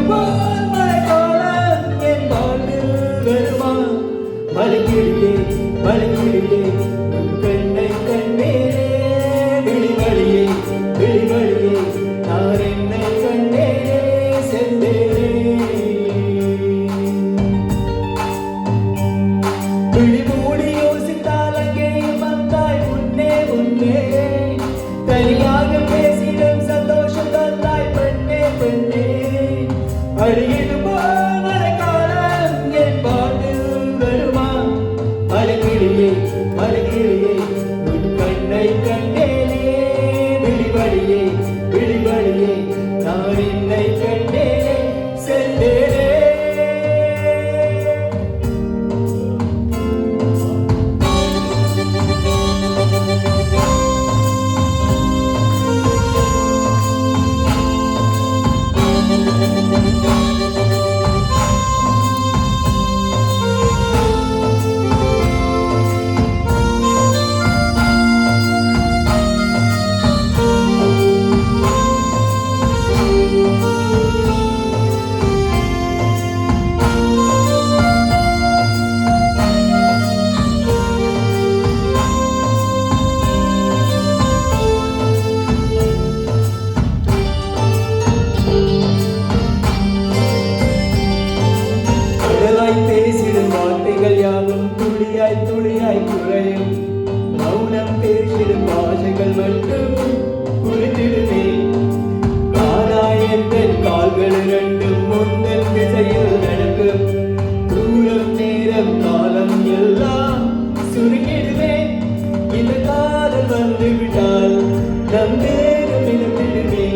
போல் மழைக்காலம் என் வாழ்வில் வருமா? மலைக்கிளியே மலைக்கிளியே உன் கண்ணை கண்டேனே, விழிவழியே விழிவழியே நான் என்னை கண்டேனே சென்றேனே. விழி மூடி யோசித்தால் அங்கே வந்தாய் முன்னே முன்னே, தனியாக பேசிடும் சந்தோஷம் தந்தாய் பெண்ணே பெண்ணே. அடியிடு போல் மழைக்காலம் என் வாழ்வில் வருமா? மலைக்கிளியே மலைக்கிளியே உன் கண்ணை கண்டேனே, விழிவழியே விழிவழியே நான் என்னை கண்டேனே சென்றேனே. பேசிடும் வார்த்தைகள் யாவும் துளியாய் துளியாய் குறையும், மௌனம் பேசிடும் பாஷைகள் மட்டும் குறித்திடுமே. நாராயணன் கால்கள் இரண்டும் முந்தன் திசையில் நடக்கும், தூரம் நேரம் காலம் எல்லாம் சுருங்கிடுமே. இந்த காதல் வந்து விட்டால் நம் நேரம் இழந்திடுமே.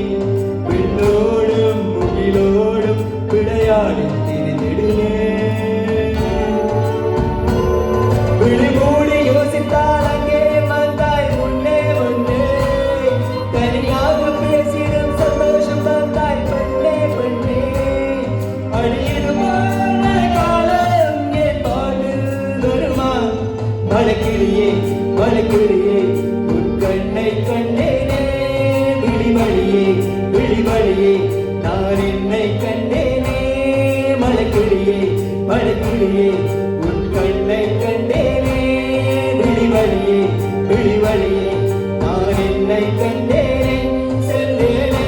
விண்ணோடும் முகிலோடும் விளையாடி திரிந்திடுமே. விழி மூடி யோசித்தால் அங்கே வந்தாய் முன்னே முன்னே, தனியாக பேசிடும் சந்தோஷம் தந்தாய் பெண்ணே பெண்ணே. அடியிடு போல் மழைக்காலம் என் வாழ்வில் வருமா? மலைக்கிளியே மலைக்கிளியே உன் கண்ணை கண்டேனே, விழிவழியே விழிவழியே நான் என்னை கண்டேனே. மலைக்கிளியே மலைக்கிளியே உன் கண்ணை கண்டேனே, விழிவழியே விழிவழியே நான் என்னை கண்டேனே சென்றேனே.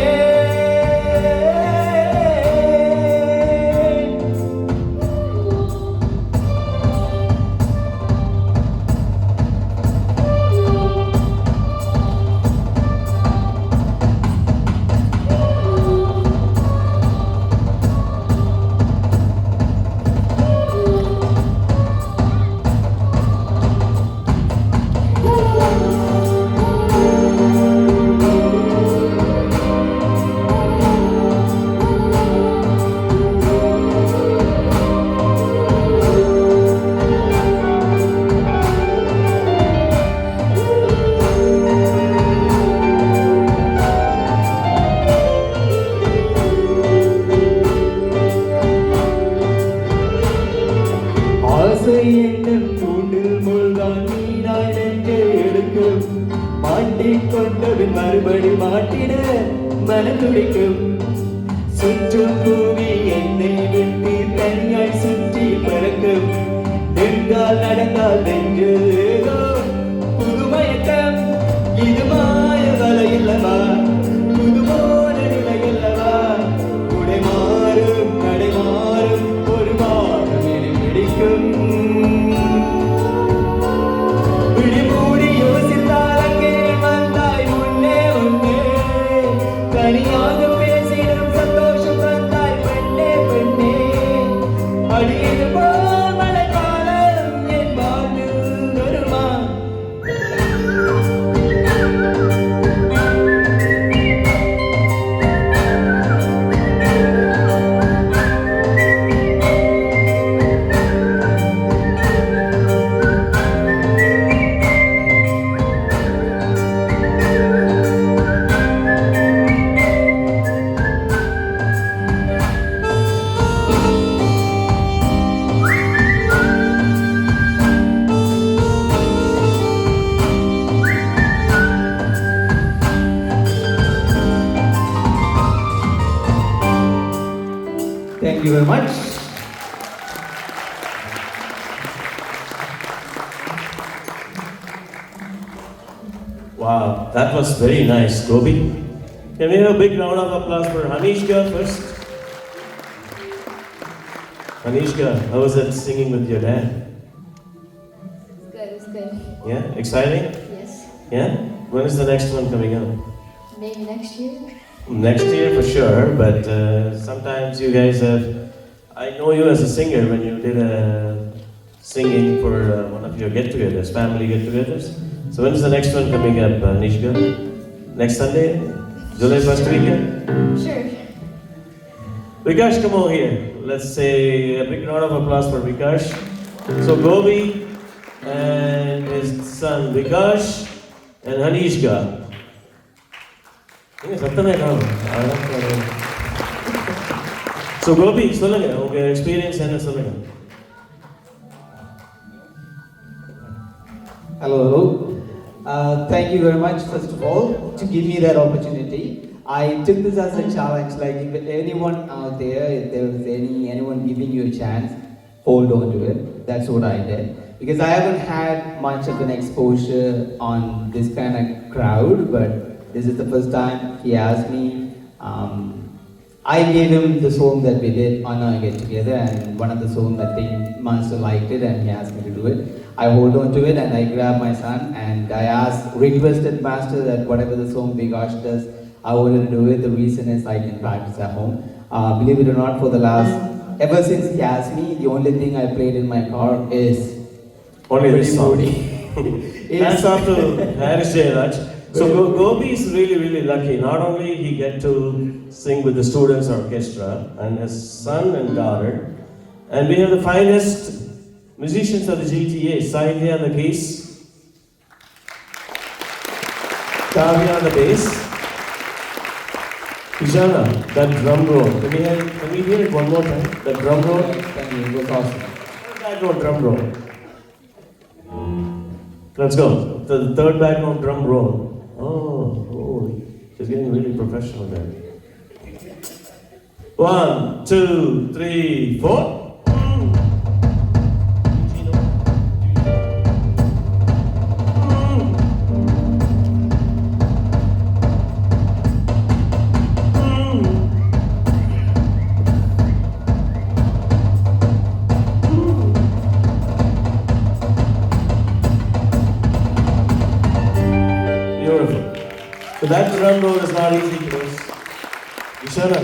ஆசை என்னும் தூண்டில் முள்தான் நீனாய் நெஞ்சை எடுக்கும், மாட்டிக்கொண்டபின் மறுபடி மாட்டிட மனம் துடிக்கும். சுற்றும் பூமி என்னை விட்டு தனியாய் சுற்றி பறக்கும், நின்றால் நடந்தால் நெஞ்சு ஏதோ புதுமயக்கம். இது மாய வலையில்லவா புதுமான நிலையில்லவா, உடை மாறும் நடை மாறும் ஒரு மாறும் என பிடிக்கும். விழி மூடி யோசித்தால் அங்கே வந்தாய் முன்னே முன்னே, தனியாக பேசிடும் சந்தோஷம் தந்தாய் Thank you very much. Wow, that was very nice, Gobi. Can we have a big round of applause for Hanishka first? Hanishka, how was it singing with your dad? It's good. Yeah, exciting? Yes. Yeah? When is the next one coming up? Maybe next year. Next year for sure, but sometimes you guys have. I know you as a singer when you did a singing for one of your get-togethers, family get-togethers. So when is the next one coming up, Nishka? Next Sunday? July 1st weekend? Sure. Vikash, come over here. Let's say a big round of applause for Vikash. So Gobi and his son Vikash and Hanishka. So Gobi, சொல்லுங்க உங்க experience என்ன சொல்லுங்க. Hello. Thank you very much, first of all, to give me that opportunity. I took this as a challenge. Like, if anyone out there, if there was anyone giving you a chance, hold on to it. That's what I did. Because I haven't had much of an exposure on this kind of crowd, but this is the first time he asked me. I gave him the song that we did on our get together, and one of the songs I think Master liked it, and he asked me to do it. I hold on to it, and I grabbed my son, and I requested Master that whatever the song Vikash does, I wouldn't do it. The reason is I can practice at home. Believe it or not, ever since he asked me, the only thing I played in my car is only this song. That's off to Harris Jairaj. So Gobi is really, really lucky. Not only he get to sing with the students' orchestra and his son and daughter, and we have the finest musicians of the GTA. Saithya on the keys, Kavya on the bass, Ishana, that drum roll. Can we hear it one more time? That drum roll. Thank you. It was awesome. Background drum roll. Let's go. The third background drum roll. Oh, she's getting really professional there. 1, 2, 3, 4. Beautiful. So that drum roll is not easy to do. Ishana,